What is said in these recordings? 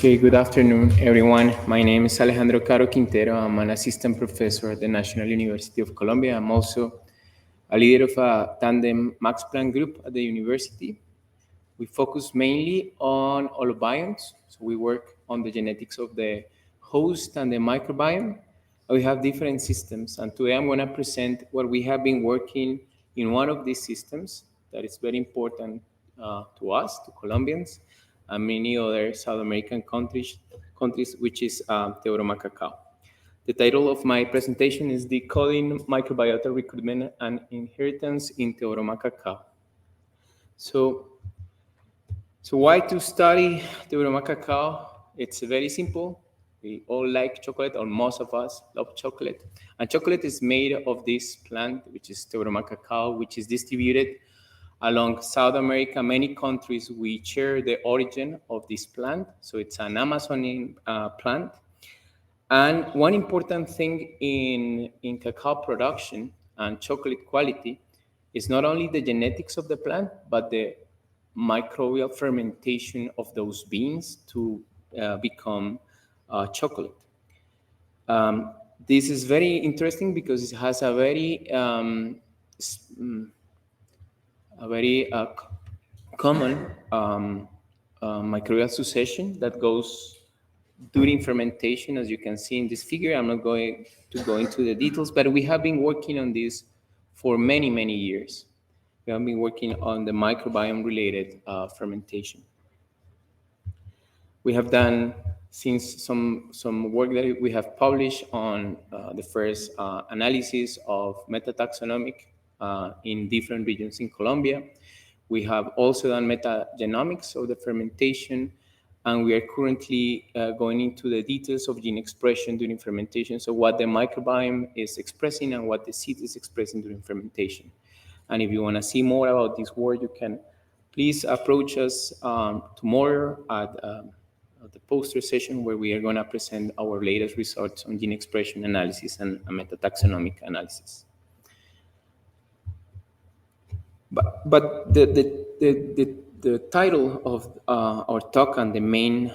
Okay, good afternoon, everyone. My name is Alejandro Caro-Quintero. I'm an assistant professor at the National University of Colombia. I'm also a leader of a tandem Max Planck group at the university. We focus mainly on holobionts. So we work on the genetics of the host and the microbiome. We have different systems. And today I'm going to present what we have been working in one of these systems that is very important to us, to Colombians, and many other South American countries which is Theobroma cacao. The title of my presentation is Decoding Microbiota Recruitment and Inheritance in Theobroma cacao. So why to study Theobroma cacao? It's very simple. We all like chocolate, or most of us love chocolate. And chocolate is made of this plant, which is Theobroma cacao, which is distributed along South America. Many countries, we share the origin of this plant. So it's an Amazonian plant. And one important thing in cacao production and chocolate quality is not only the genetics of the plant, but the microbial fermentation of those beans to become chocolate. This is very interesting because it has a very common microbial succession that goes during fermentation, as you can see in this figure. I'm not going to go into the details, but we have been working on this for many, many years. We have been working on the microbiome-related fermentation. We have done since some work that we have published on the first analysis of metataxonomic in different regions in Colombia. We have also done metagenomics of the fermentation, and we are currently going into the details of gene expression during fermentation. So what the microbiome is expressing and what the seed is expressing during fermentation. And if you want to see more about this work, you can please approach us tomorrow at the poster session, where we are going to present our latest results on gene expression analysis and metataxonomic analysis. But the title of our talk and the main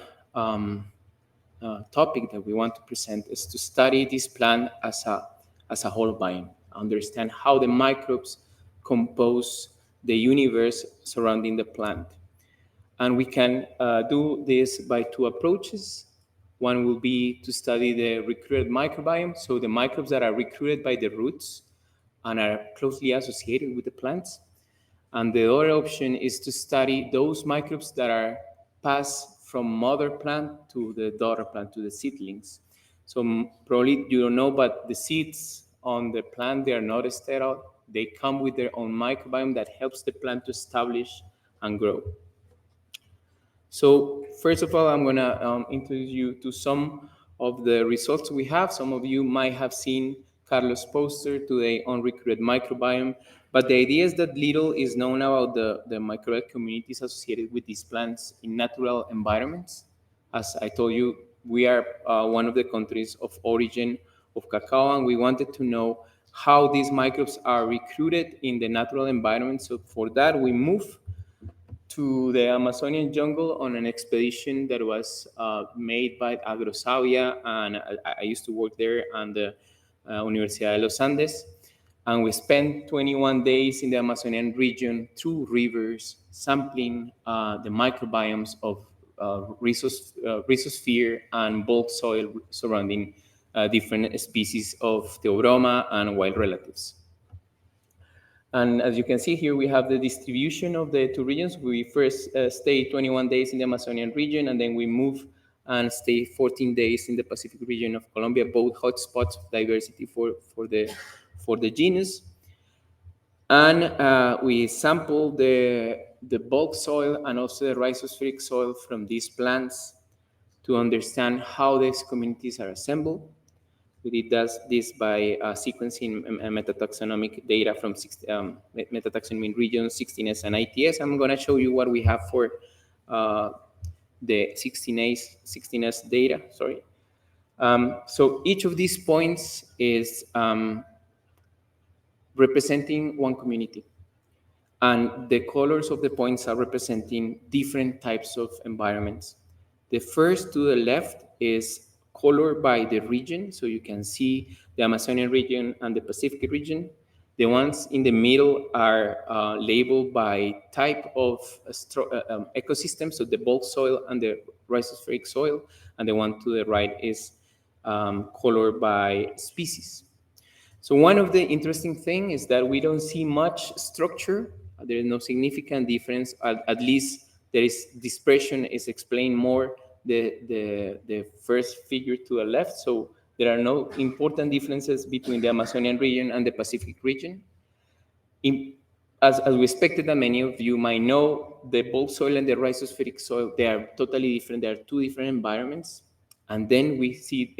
topic that we want to present is to study this plant as a holobiome, understand how the microbes compose the universe surrounding the plant. And we can do this by two approaches. One will be to study the recruited microbiome, so the microbes that are recruited by the roots and are closely associated with the plants. And the other option is to study those microbes that are passed from mother plant to the daughter plant, to the seedlings. So probably you don't know, but the seeds on the plant, they are not sterile. They come with their own microbiome that helps the plant to establish and grow. So first of all, I'm going to introduce you to some of the results we have. Some of you might have seen Carlos' poster today on recruited microbiome, but the idea is that little is known about the microbial communities associated with these plants in natural environments. As I told you, we are one of the countries of origin of cacao, and we wanted to know how these microbes are recruited in the natural environment. So for that, we moved to the Amazonian jungle on an expedition that was made by AgroSavia, and I used to work there on the Universidad de los Andes. And we spent 21 days in the Amazonian region through rivers, sampling the microbiomes of rhizosphere and bulk soil surrounding different species of Theobroma and wild relatives. And as you can see here, we have the distribution of the two regions. We first stayed 21 days in the Amazonian region, and then we moved and stayed 14 days in the Pacific region of Colombia, both hotspots of diversity for the genus. And we sampled the bulk soil and also the rhizospheric soil from these plants to understand how these communities are assembled. We did this by sequencing metataxonomic data from metataxonomic regions, 16S and ITS. I'm going to show you what we have for the 16S data, sorry. So each of these points is representing one community. And the colors of the points are representing different types of environments. The first to the left is colored by the region, so you can see the Amazonian region and the Pacific region. The ones in the middle are labeled by type of ecosystem, so the bulk soil and the rhizospheric soil, and the one to the right is colored by species. So one of the interesting thing is that we don't see much structure. There is no significant difference. At least there is dispersion is explained more the first figure to the left. So there are no important differences between the Amazonian region and the Pacific region. In, as we expected, and many of you might know, the bulk soil and the rhizospheric soil, they are totally different. They are two different environments. And then we see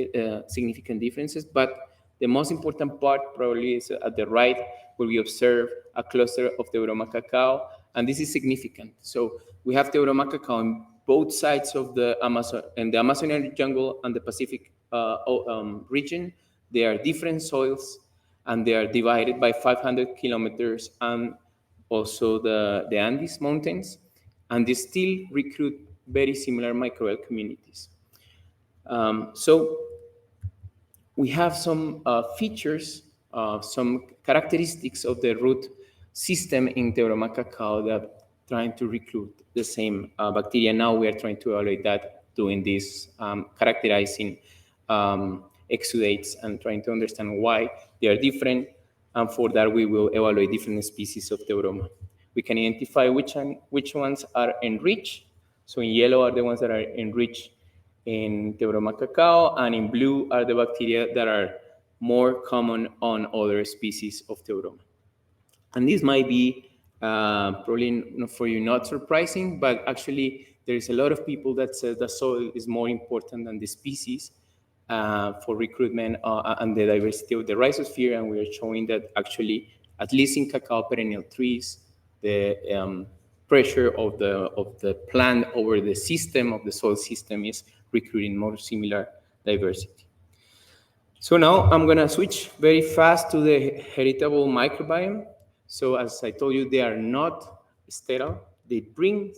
significant differences. But the most important part probably is at the right, where we observe a cluster of Theobroma cacao. And this is significant. So we have Theobroma cacao on both sides of the Amazon, and the Amazonian jungle and the Pacific region. They are different soils, and they are divided by 500 kilometers and also the Andes Mountains, and they still recruit very similar microbial communities. So we have some features, some characteristics of the root system in Theobroma cacao that trying to recruit the same bacteria. Now we are trying to evaluate that, doing this, characterizing exudates and trying to understand why they are different. And for that, we will evaluate different species of Theobroma. We can identify which ones are enriched. So in yellow are the ones that are enriched in Theobroma cacao, and in blue are the bacteria that are more common on other species of Theobroma. And this might be probably for you not surprising, but actually there is a lot of people that says the soil is more important than the species for recruitment and the diversity of the rhizosphere. And we are showing that actually, at least in cacao perennial trees, the pressure of the plant over the system of the soil system is recruiting more similar diversity. So now I'm going to switch very fast to the heritable microbiome. So as I told you, they are not sterile. They bring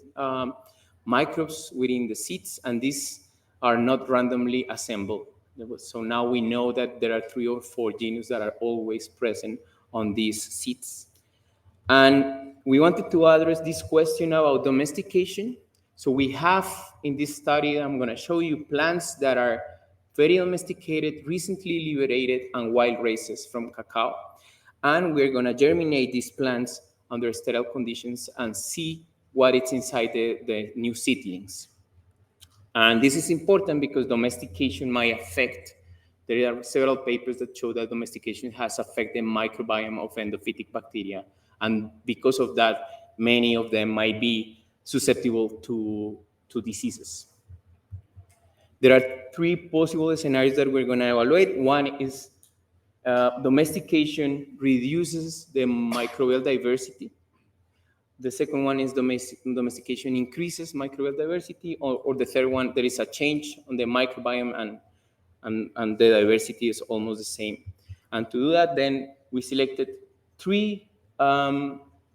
microbes within the seeds, and these are not randomly assembled. So now we know that there are 3 or 4 genus that are always present on these seeds. And we wanted to address this question about domestication. So we have in this study, I'm going to show you plants that are very domesticated, recently liberated, and wild races from cacao. And we're going to germinate these plants under sterile conditions and see what is inside the new seedlings. And this is important because domestication might affect, there are several papers that show that domestication has affected the microbiome of endophytic bacteria. And because of that, many of them might be susceptible to diseases. There are 3 possible scenarios that we're going to evaluate. One is domestication reduces the microbial diversity. The second one is domestication increases microbial diversity, or the third one, there is a change on the microbiome and the diversity is almost the same. And to do that, then we selected three groups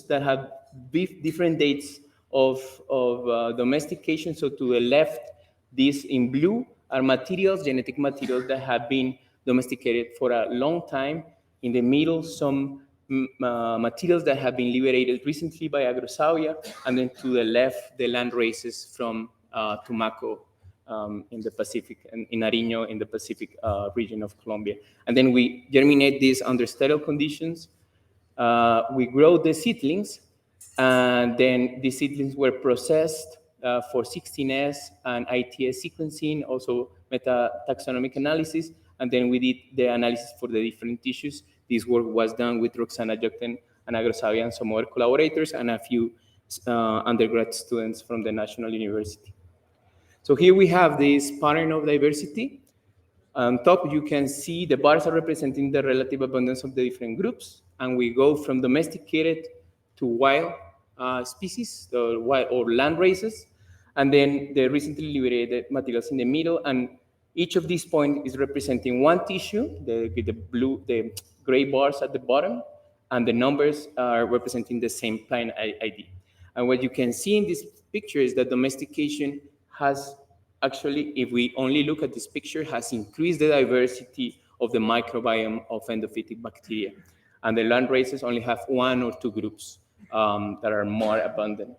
that have different dates of domestication. So to the left, these in blue are materials, genetic materials that have been domesticated for a long time. In the middle, some materials that have been liberated recently by Agrosauria, and then to the left, the land races from Tumaco in the Pacific, and in Nariño in the Pacific region of Colombia. And then we germinate these under sterile conditions. We grow the seedlings, and then the seedlings were processed for 16S and ITS sequencing, also meta-taxonomic analysis, and then we did the analysis for the different tissues. This work was done with Roxana Jokten and Agrosauria and some other collaborators, and a few undergrad students from the National University. So here we have this pattern of diversity. On top, you can see the bars are representing the relative abundance of the different groups, and we go from domesticated to wild species, or land races, and then the recently liberated materials in the middle, and each of these points is representing one tissue, the gray bars at the bottom, and the numbers are representing the same plant ID. And what you can see in this picture is that domestication has actually, if we only look at this picture, has increased the diversity of the microbiome of endophytic bacteria. And the land races only have 1 or 2 groups that are more abundant.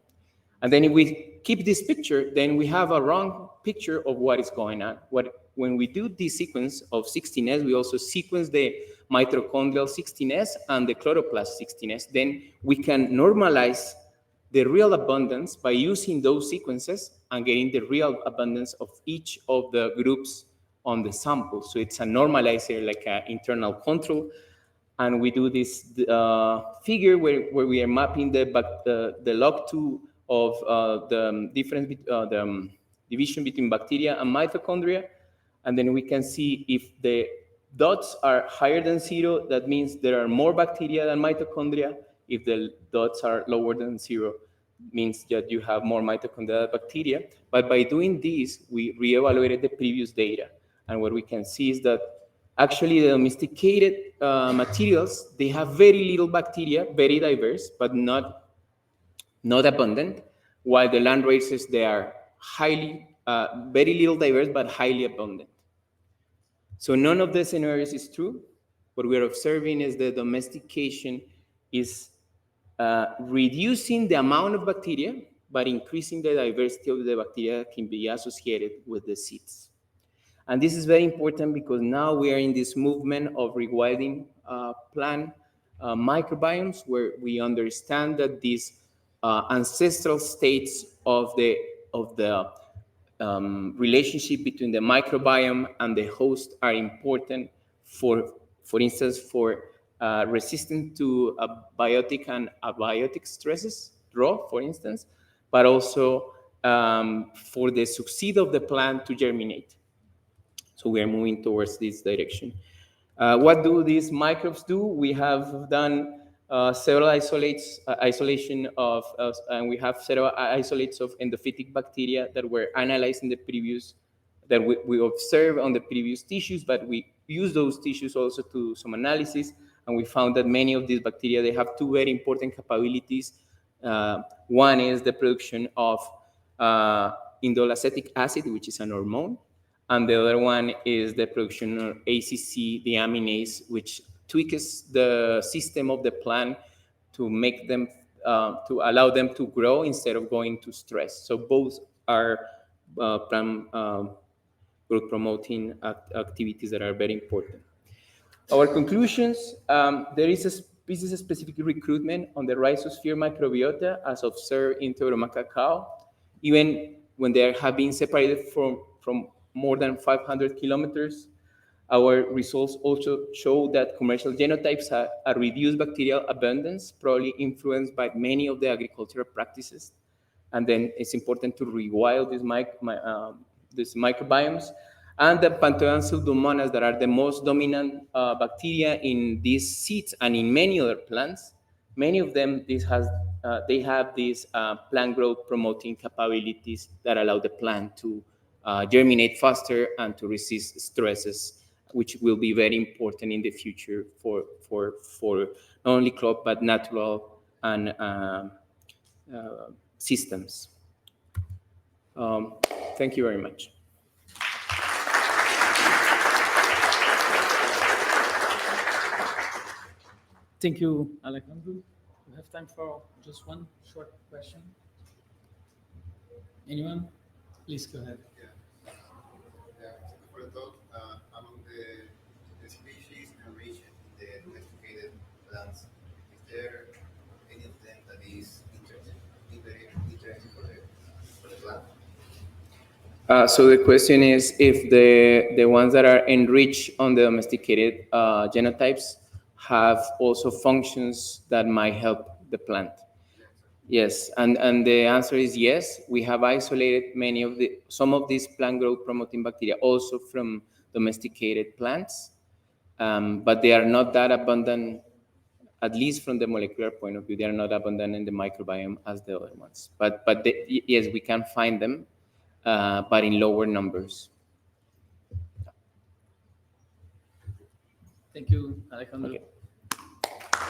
And then if we keep this picture, then we have a wrong picture of what is going on. When we do this sequence of 16S, we also sequence the mitochondrial 16S and the chloroplast 16S. Then we can normalize the real abundance by using those sequences and getting the real abundance of each of the groups on the sample. So it's a normalizer, like an internal control. And we do this figure where we are mapping the log2 of the difference, the division between bacteria and mitochondria. And then we can see if the dots are higher than 0, that means there are more bacteria than mitochondria. If the dots are lower than 0, means that you have more mitochondrial bacteria. But by doing this, we reevaluated the previous data. And what we can see is that actually the domesticated materials, they have very little bacteria, very diverse, but not abundant, while the land races, they are very little diverse, but highly abundant. So none of the scenarios is true. What we're observing is the domestication is reducing the amount of bacteria, but increasing the diversity of the bacteria that can be associated with the seeds. And this is very important because now we are in this movement of rewilding plant microbiomes, where we understand that these ancestral states of the relationship between the microbiome and the host are important for instance, for resistant to biotic and abiotic stresses, raw, for instance, but also for the succeed of the plant to germinate. So we are moving towards this direction. What do these microbes do? We have done several isolation of, and we have several isolates of endophytic bacteria that were analyzed in the previous, that we observed on the previous tissues, but we use those tissues also to some analysis, and we found that many of these bacteria, they have 2 very important capabilities. One is the production of indolacetic acid, which is an hormone, and the other one is the production of ACC, the aminase, which tweaks the system of the plant to make them, to allow them to grow instead of going to stress. So both are plant growth promoting activities that are very important. Our conclusions, there is a species-specific recruitment on the rhizosphere microbiota as observed in Theobroma cacao, even when they have been separated from more than 500 kilometers. Our results also show that commercial genotypes have a reduced bacterial abundance, probably influenced by many of the agricultural practices. And then it's important to rewild these microbiomes. And the Pantoran pseudomonas that are the most dominant bacteria in these seeds and in many other plants, many of them, they have these plant growth promoting capabilities that allow the plant to germinate faster and to resist stresses, which will be very important in the future for not only crop but natural and systems. Thank you very much. Thank you, Alejandro. We have time for just one short question. Anyone? Please go ahead. For the talk, among the species and region in the domesticated plants, is there any of them that is interesting for the plant? So the question is if the ones that are enriched on the domesticated genotypes have also functions that might help the plant. Yes, and the answer is yes. We have isolated some of these plant growth promoting bacteria also from domesticated plants, but they are not that abundant, at least from the molecular point of view. They are not abundant in the microbiome as the other ones. But yes, we can find them, but in lower numbers. Thank you, Alejandro. Okay.